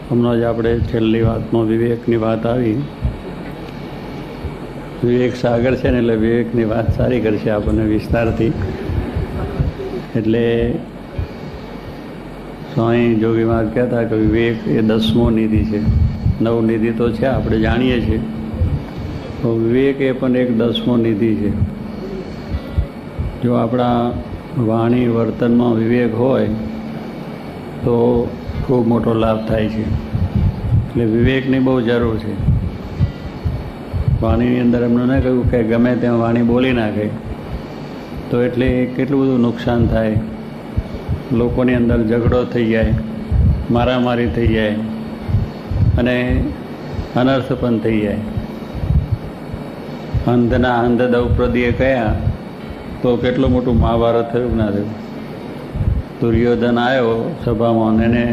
હમણાં જ આપણે છેલ્લી વાતમાં વિવેકની વાત આવી. વિવેક સાગર છે ને, એટલે વિવેકની વાત સારી કરશે આપણને વિસ્તારથી. એટલે સ્વામી જોગી મહારાજ કહેતા કે વિવેક એ 10મો નિધિ છે. 9 નિધિ તો છે, આપણે જાણીએ છીએ, તો વિવેક એ પણ એક 10મો નિધિ છે. જો આપણા વાણી વર્તનમાં વિવેક હોય તો ખૂબ મોટો લાભ થાય છે. એટલે વિવેકની બહુ જરૂર છે. વાણીની અંદર એમણે ન કહ્યું કે ગમે તેમ વાણી બોલી નાખે તો એટલે કેટલું બધું નુકસાન થાય. લોકોની અંદર ઝઘડો થઈ જાય, મારામારી થઈ જાય અને અનર્થ પણ થઈ જાય. અંધના અંધ દ્રૌપદીએ કહ્યા તો કેટલું મોટું મહાભારત થયું ના થયું. દુર્યોધન આવ્યો સભામાં, એને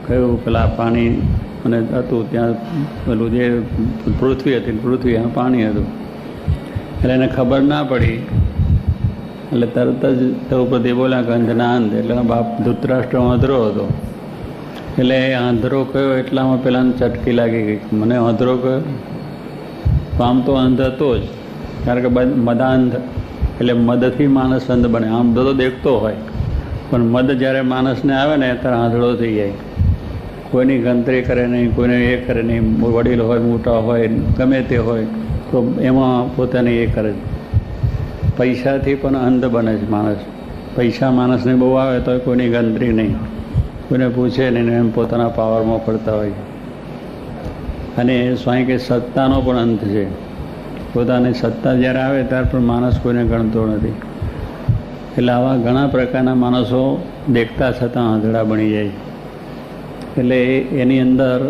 કહ્યું પેલા પાણી અને હતું ત્યાં, પેલું જે પૃથ્વી હતી, પૃથ્વી પાણી હતું, એટલે એને ખબર ના પડી. એટલે તરત જ દ્રૌપદી બોલ્યા કે અંધના અંધ. એટલે બાપ ધૃતરાષ્ટ્ર આંધળો હતો, એટલે આંધળો કયો એટલામાં પેલાને ચટકી લાગી ગઈ. મને આંધળો કયો? આમ તો અંધ હતો જ, કારણ કે મદાંધ એટલે મદથી માણસ અંધ બને. આમ બધો દેખતો હોય, પણ મદ જ્યારે માણસને આવે ને ત્યારે આંધળો થઈ જાય. કોઈની ગણતરી કરે નહીં, કોઈને એ કરે નહીં. વડીલ હોય, મોટા હોય, ગમે તે હોય, તો એમાં પોતાને એ કરે. પૈસાથી પણ અંધ બને છે માણસ. પૈસા માણસને બહુ આવે તો કોઈની ગણતરી નહીં, કોઈને પૂછે નહીં, એમ પોતાના પાવરમાં ફરતા હોય. અને સ્વામી કે સત્તાનો પણ અંત છે. પોતાની સત્તા જ્યારે આવે ત્યારે પણ માણસ કોઈને ગણતો નથી. એટલે આવા ઘણા પ્રકારના માણસો દેખતા છતાં આંધળા બની જાય. એટલે એની અંદર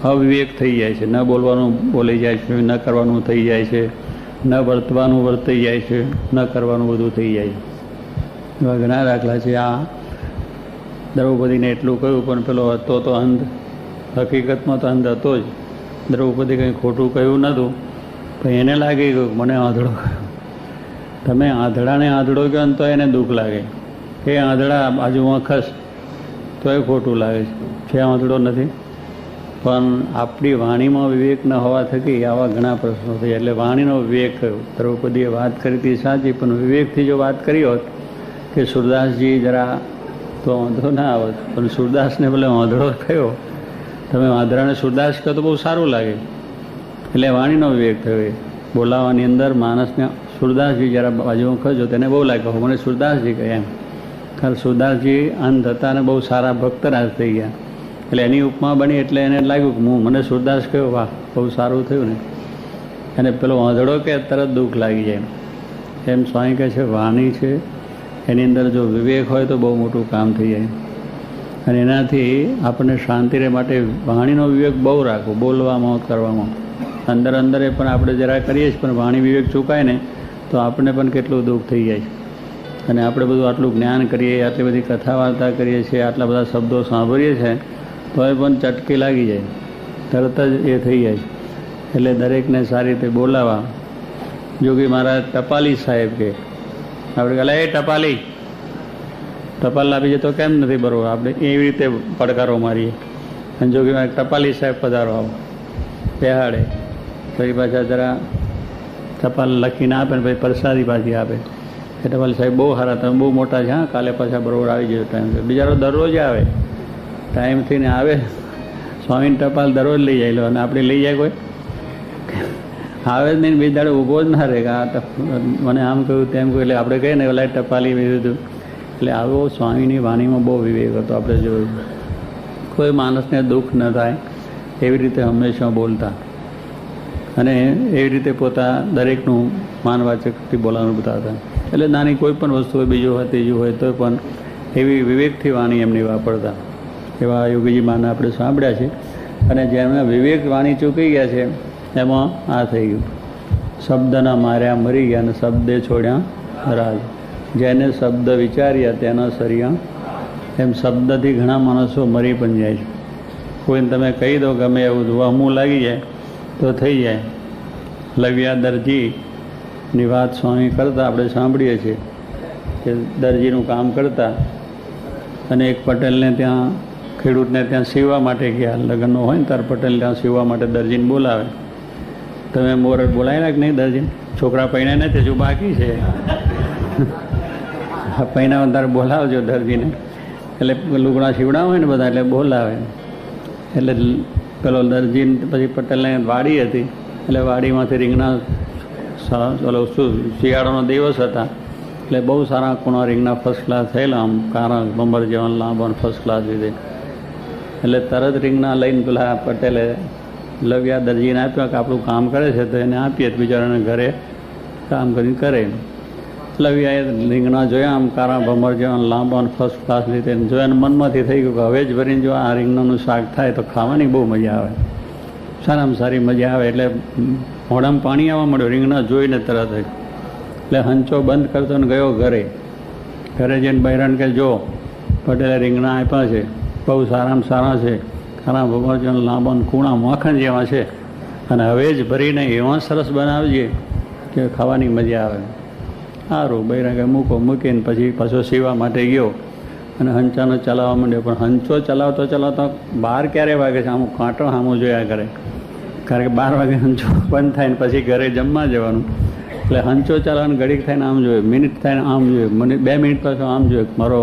અવિવેક થઈ જાય છે. ન બોલવાનું બોલી જાય છે, ન કરવાનું થઈ જાય છે, ન વર્તવાનું વર્તાઈ જાય છે, ન કરવાનું બધું થઈ જાય છે. એવા ઘણા દાખલા છે. આ દ્રૌપદીને એટલું કહ્યું, પણ પેલો હતો તો અંધ. હકીકતમાં તો અંધ હતો જ. દ્રૌપદી કંઈ ખોટું કહ્યું નહોતું, પણ એને લાગી ગયું મને આંધળો કહ્યું. તમે આંધળાને આંધળો કહો ને તો એને દુઃખ લાગે કે આંધળા બાજુમાં ખસ, તો એ ખોટું લાગે છે આંધળો નથી. પણ આપણી વાણીમાં વિવેક ન હોવા થકી આવા ઘણા પ્રશ્નો થયા. એટલે વાણીનો વિવેક કયો? દ્રૌપદીએ વાત કરી હતી સાચી, પણ વિવેકથી જો વાત કરી હોત કે સુરદાસજી જરા તો વાંધો ના આવત, પણ સુરદાસને ભલે આંધળો કયો, તમે આંધળાને સુરદાસ કહો તો બહુ સારું લાગે. એટલે વાણીનો વિવેક થયો. બોલાવાની અંદર માણસને સુરદાસજી જરા બાજુમાં ખજો તેને બહુ લાગ્યો મને સુરદાસજી કહે એમ. કારણ સુરદાસજી અંધ હતા અને બહુ સારા ભક્તરાજ થઈ ગયા. એટલે એની ઉપમા બની, એટલે એને લાગ્યું કે હું મને સુરદાસ કહ્યો, વાહ બહુ સારું થયું ને. અને પેલો આંધળો કે તરત દુઃખ લાગી જાય. એમ સ્વામી કહે છે વાણી છે એની અંદર જો વિવેક હોય તો બહુ મોટું કામ થઈ જાય. અને એનાથી આપણને શાંતિ રહે માટે વાણીનો વિવેક બહુ રાખવો, બોલવામાં કરવામાં. અંદર અંદર એ પણ આપણે જરા કરીએ છીએ, પણ વાણી વિવેક ચૂકાય ને તો આપણને પણ કેટલું દુઃખ થઈ જાય છે. અને આપણે બધું આટલું જ્ઞાન કરીએ, આટલી બધી કથા વાર્તા કરીએ છીએ, આટલા બધા શબ્દો સાંભળીએ છીએ, તો એ પણ ચટકી લાગી જાય, તરત જ એ થઈ જાય. એટલે દરેકને સારી રીતે બોલાવા. જોગી મહારાજ ટપાલી સાહેબ કે આપણે કહે એ ટપાલી ટપાલ આપી જાય તો કેમ નથી બરોબર, આપણે એવી રીતે પડકારો મારીએ. અને જોગી મહારાજ ટપાલી સાહેબ પધારો આવો બેહાડે, પછી પાછા જરા ટપાલ લખીને આપે ને પછી પ્રસાદી પાછી આપે. એ ટપાલ સાહેબ બહુ સારા, તમે બહુ મોટા છે, હા કાલે પાછા બરોબર આવી જજો ટાઈમ. બિચારો દરરોજ આવે, ટાઈમથી ને આવે. સ્વામીને ટપાલ દરરોજ લઈ જાય, અને આપણે લઈ જાય કોઈ આવે જ નહીં. બીજ દાડે ઊભો જ ના રહે કે આ મને આમ કહ્યું તેમ કહ્યું. એટલે આપણે કહીએ ને ઓલા ટપાલી લીધું. એટલે આવો સ્વામીની વાણીમાં બહુ વિવેક હતો. આપણે જોયું કોઈ માણસને દુઃખ ન થાય એવી રીતે હંમેશા બોલતા, અને એવી રીતે પોતા દરેકનું માનવાચકથી બોલાવાનું બતાવતા. એટલે નાની કોઈ પણ વસ્તુ હોય, બીજું હોય, ત્રીજું હોય, તો પણ એવી વિવેકથી વાણી એમની વાપરતા. એવા યોગીજી માને આપણે સાંભળ્યા છે. અને જેમના વિવેક વાણી ચૂકી ગયા છે એમાં આ થઈ ગયું, શબ્દના માર્યા મરી ગયા અને શબ્દે છોડ્યા રાજ. જેને શબ્દ વિચાર્યા તેના સરિયા. એમ શબ્દથી ઘણા માણસો મરી પણ જાય છે. કોઈને તમે કહી દો ગમે એવું વહમું લાગી જાય તો થઈ જાય. લવ્યા દરજીની વાત સ્વામી કરતા આપણે સાંભળીએ છીએ કે દરજીનું કામ કરતા, અને એક પટેલને ત્યાં ખેડૂતને ત્યાં સીવવા માટે ગયા, લગ્નનો હોય ને તાર પટેલ ત્યાં સીવવા માટે દરજીને બોલાવે. તમે મોર બોલાયેલા કે નહીં દરજીને? છોકરા પૈણા નથી, હજુ બાકી છે. પૈણા તારે બોલાવજો દરજીને. એટલે લુગડા સીવડા હોય ને બધા એટલે બોલાવે. એટલે પેલો દરજીને પછી પટેલને વાડી હતી, એટલે વાડીમાંથી રીંગણા ઓલો શું શિયાળાનો દિવસ હતા એટલે બહુ સારા કુણા રીંગણા ફર્સ્ટ ક્લાસ થયેલા, આમ કારા બંબર જેવા લાંબા ફર્સ્ટ ક્લાસ લીધે. એટલે તરત રીંગણા લઈને પેલા પટેલે લવ્યા દરજીને આપ્યા કે આપણું કામ કરે છે તો એને આપીએ, બિચારાને ઘરે કામ કરીને કરે. લવ્યાએ રીંગણા જોયા આમ કારા ભમર જેવા લાંબા ફર્સ્ટ ક્લાસ લીધે જોયા, મનમાંથી થઈ ગયું કે હવે જ ભરીને જો આ રીંગણાનું શાક થાય તો ખાવાની બહુ મજા આવે, સારામાં સારી મજા આવે. એટલે મોઢામાં પાણી આવવા મળ્યું રીંગણા જોઈને તરત જ. એટલે હંચો બંધ કરતો ને ગયો ઘરે. ઘરે જઈને બૈરાને કે જો પટેલે રીંગણા આપ્યા છે, બહુ સારામાં સારા છે, ખારા ભમર જેવા લાંબા કૂણા માખણ જેવા છે, અને હવે જ ભરીને એવા સરસ બનાવજે કે ખાવાની મજા આવે. સારું, બૈરા કે મૂકીને પછી પાછો સીવવા માટે ગયો અને હંચાનો ચલાવવા માંડ્યો. પણ હંચો ચલાવતો ચલાવતો 12 ક્યારે વાગે છે આમ કાંટો સામું જોયા કરે, કારણ કે 12 વાગે હંચો બંધ થાય ને પછી ઘરે જમવા જવાનું. એટલે હંચો ચલાવવાનું ઘડીક થઈને આમ જોઈએ, મિનિટ થઈને આમ જોઈએ, મને 2 મિનિટ પાછો આમ જોઈએ. મારો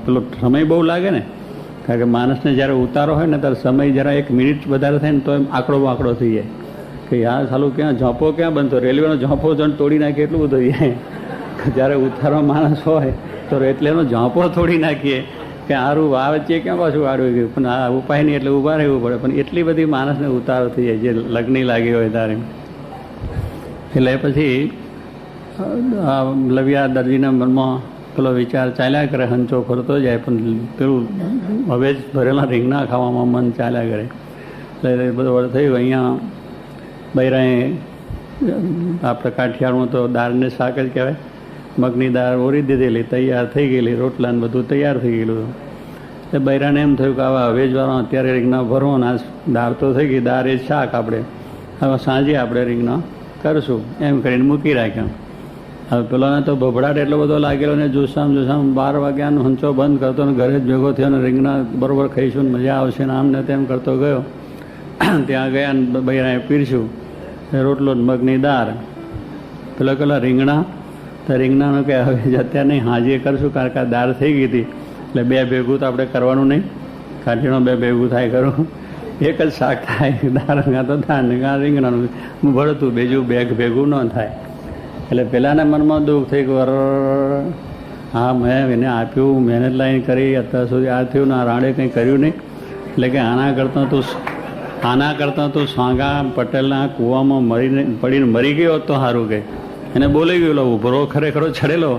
પેલો સમય બહુ લાગે ને, કારણ કે માણસને જ્યારે ઉતારો હોય ને ત્યારે સમય જરા 1 મિનિટ વધારે થાય ને તો એમ આંકડો વાંકડો થઈ જાય કે યાર સાલું ક્યાં ઝોંપો ક્યાં બનતો, રેલવેનો ઝોંપો જણ તોડી નાખે એટલું બધું થઈ જાય. જ્યારે ઉતારવા માણસ હોય તો એટલે એનો ઝોંપો તોડી નાખીએ કે સારું આ વચ્ચે ક્યાં પાછું વાળું ગયું, પણ આ ઉપાય નહીં એટલે ઊભા રહેવું પડે. પણ એટલી બધી માણસને ઉતારો થઈ જાય જે લગ્ની લાગી હોય ત્યારે. એટલે પછી લવ્યા દરજીના મનમાં પેલો વિચાર ચાલ્યા કરે, હંચો ફરતો જાય પણ પેલું હવે જ ભરેલા રીંગણા ખાવામાં મન ચાલ્યા કરે. એટલે બધું થયું. અહીંયા બૈરાએ આપણે કાઠિયાવાડમાં તો દાળને શાક જ કહેવાય, મગની દાળ ઓરી દીધેલી, તૈયાર થઈ ગયેલી, રોટલા ને બધું તૈયાર થઈ ગયેલું. એટલે બૈરાને એમ થયું કે આવા વેજવાળા અત્યારે રીંગણા ભરો ને આ દાળ તો થઈ ગઈ, દાળ એ શાક આપણે હવે સાંજે આપણે રીંગણા કરશું એમ કરીને મૂકી રાખ્યા. હવે પેલોને તો ભભડાટ એટલો બધો લાગેલો ને જોશામ 12 વાગ્યાનો હંચો બંધ કરતો ને ઘરે જ ભેગો થયો ને રીંગણા બરાબર ખાઈશું ને મજા આવશે ને આમ ને તેમ કરતો ગયો. ત્યાં ગયા ને બૈરાએ પીરસ્યું રોટલો મગની દાળ, પેલા રીંગણા. તો રીંગણાનો કે હવે અત્યારે નહીં, હાજે કરશું, કારણ કે આ દાળ થઈ ગઈ હતી એટલે 2 ભેગું તો આપણે કરવાનું નહીં, કાઠીનો 2 ભેગું થાય કરું, એક જ શાક થાય, દાળ તો થાય ને રીંગણાનું ભળતું, બીજું ભેગું ન થાય. એટલે પેલાના મનમાં દુઃખ થઈ ગયું, હા મેં એને આપ્યું, મહેનત લાઈન કરી, અત્યાર સુધી આ થયું ને આ રાણે કંઈ કર્યું નહીં. એટલે કે આના કરતાં તું સાંગા પટેલના કૂવામાં પડીને મરી ગયો તો સારું કે એને બોલાઈ ગયેલો ઉભરો ખરેખરો ચડેલો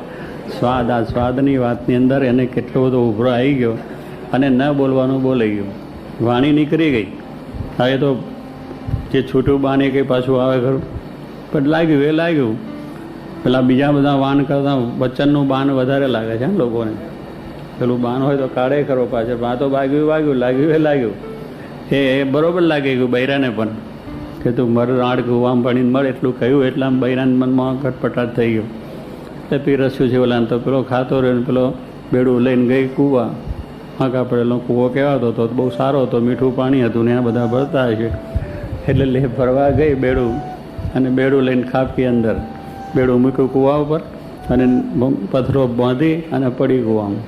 સ્વાદ. આ સ્વાદની વાતની અંદર એને કેટલો બધો ઉભરો આવી ગયો અને ન બોલવાનું બોલાઈ ગયું, વાણી નીકળી ગઈ. હવે તો જે છૂટું બાને કંઈ પાછું આવે ખરું, પણ લાગ્યું. પેલા બીજા બધા બાન કરતાં વચનનું બાન વધારે લાગે છે લોકોને. પેલું બાન હોય તો કાઢે ખરો પાછળ, આ તો લાગ્યું એ બરાબર લાગી ગયું બૈરાને પણ કે તું રાડ કૂવામાં પડીને મળે એટલું કહ્યું. એટલા બૈરાના મનમાં ખટપટાટ થઈ ગયો. એટલે પીરસ્યું છે ઓલાને તો પેલો ખાતો રહ્યો ને પેલો બેડું લઈને ગઈ કૂવા. હાંકા પડેલો કૂવો કહેવાતો હતો, બહુ સારો હતો, મીઠું પાણી હતું ને આ બધા ભરતા હશે. એટલે ભરવા ગઈ બેડું, અને બેડું લઈને ખાપકી અંદર બેડું મૂક્યું કૂવા ઉપર અને પથરો બાંધી અને પડી કૂવામાં.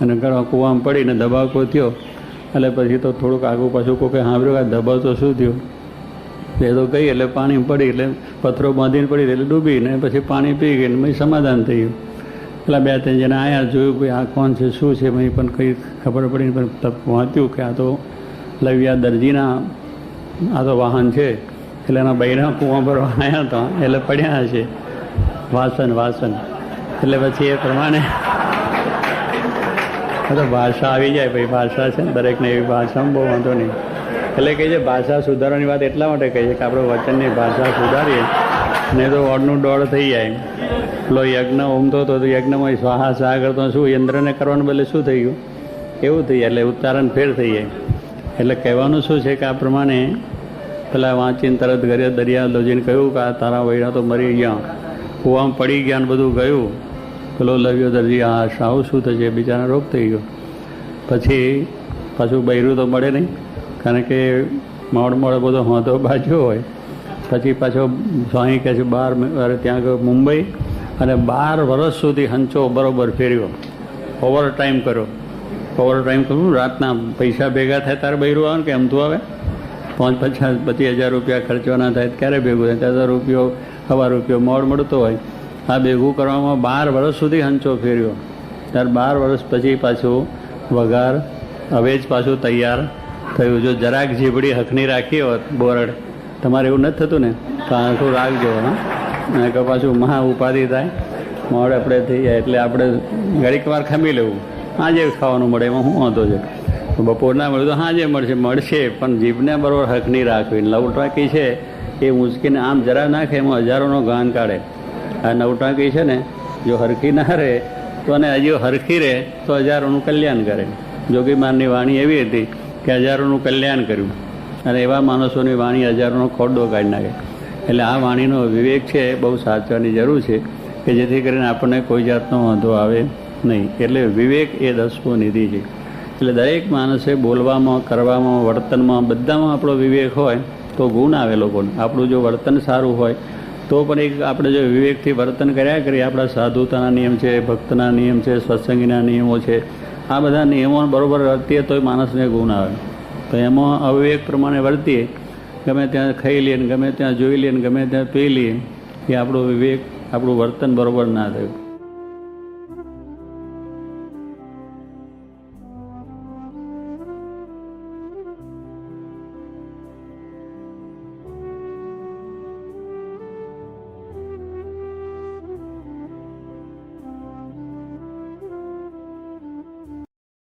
અને કૂવામાં પડીને દબાકો થયો. એટલે પછી તો થોડુંક આગું પાછું કોઈ સાંભળ્યું કે દબાવ તો શું થયું, એ તો ગઈ એટલે પાણી પડી, એટલે પથરો બાંધીને પડી એટલે ડૂબીને પછી પાણી પી ગઈ ને પછી સમાધાન થઈ ગયું. પેલા 2-3 જણા આવ્યા, જોયું ભાઈ આ કોણ છે શું છે, મેં પણ કંઈ ખબર પડી પણ વાંચ્યું કે આ તો લવ્યા દરજીના આ તો વાહન છે. એટલે એના બૈરા કૂવા ભરવા આવ્યા હતા એટલે પડ્યા હશે વાસન. એટલે પછી એ પ્રમાણે તો ભાષા આવી જાય, ભાઈ ભાષા છે ને દરેકને એવી ભાષામાં બહુ વાંધો નહીં. એટલે કહે છે ભાષા સુધારવાની વાત એટલા માટે કહે છે કે આપણે વચનની ભાષા સુધારીએ નહીં તો ઓળનું દોડ થઈ જાય. પેલો યજ્ઞ ઊંઘતો હતો તો યજ્ઞમાં સ્વાહા કરતો શું યંત્રને કરવાનું બદલે શું થઈ ગયું એવું થઈ જાય, એટલે ઉચ્ચારણ ફેર થઈ જાય. એટલે કહેવાનું શું છે કે આ પ્રમાણે પેલા વાંચીને તરત ઘરે દરિયા લોજીને કહ્યું કે આ તારા વૈરા તો મરી ગયા, કૂવામાં પડી ગયા ને બધું ગયું. પેલો લવ્યો દરજી આ સાવ શું થશે, બિચારા રોગ થઈ ગયો. પછી પાછું બૈરું તો મળે નહીં, કારણ કે મોડ બધો હોંધો બાજ્યો હોય. પછી પાછો સ્વામી કહે છે 12 ત્યાં ગયો મુંબઈ, અને 12 વર્ષ સુધી હંચો બરોબર ફેર્યો, ઓવર ટાઈમ કર્યો. ઓવર ટાઈમ કરું, રાતના પૈસા ભેગા થાય ત્યારે બૈરું આવે ને કે અમથું આવે. 25,000 રૂપિયા ખર્ચવાના થાય ક્યારે ભેગું થાય? 1000 રૂપિયો મોડ મળતો હોય. આ ભેગું કરવામાં 12 વર્ષ સુધી હંચો ફેર્યો. ત્યારે 12 વર્ષ પછી પાછું વઘાર હવે જ પાછું તૈયાર થયું. જો જરાક જીભડી હખની રાખી હોત બોરડ, તમારે એવું નથી થતું ને, તો આખું રાખજો. હા, કે પાછું મહા ઉપાધિ થાય, મોડ આપણે થઈ જાય. એટલે આપણે ઘડીક વાર ખમી લેવું. આજે ખાવાનું મળે એમાં શું વાંધો છે? બપોરના મળે તો સાંજે મળશે, પણ જીભને બરાબર હખની રાખવી. નવટાંકી છે એ ઊંચકીને આમ જરા નાખે એમાં હજારોનો ગાન કાઢે. આ નવટાંકી છે ને, જો હરખી ના રહે તો, અને હજી હરખી રહે તો હજારોનું કલ્યાણ કરે. જોગીમારની વાણી એવી હતી કે હજારોનું કલ્યાણ કર્યું, અને એવા માણસોની વાણી હજારોનો ખોડો કાઢી નાખે. એટલે આ વાણીનો વિવેક છે એ બહુ સાચવાની જરૂર છે, કે જેથી કરીને આપણને કોઈ જાતનો વાંધો આવે નહીં. એટલે વિવેક એ 10મો નિધિ છે. એટલે દરેક માણસે બોલવામાં, કરવામાં, વર્તનમાં બધામાં આપણો વિવેક હોય તો ગુણ આવે લોકોને. આપણું જો વર્તન સારું હોય તો પણ એક આપણે જો વિવેકથી વર્તન કર્યા કરીએ, આપણા સાધુતાના નિયમ છે, ભક્તના નિયમ છે, સત્સંગીના નિયમો છે, આ બધા નિયમો બરાબર વર્તીએ તો માણસને ગુણ આવે. તો એમાં અવિવેક પ્રમાણે વર્તીએ, ગમે ત્યાં ખાઈ લઈએ, ગમે ત્યાં જોઈ લઈએ, ગમે ત્યાં પી લઈએ, એ આપણો વિવેક, આપણું વર્તન બરાબર ના થયું.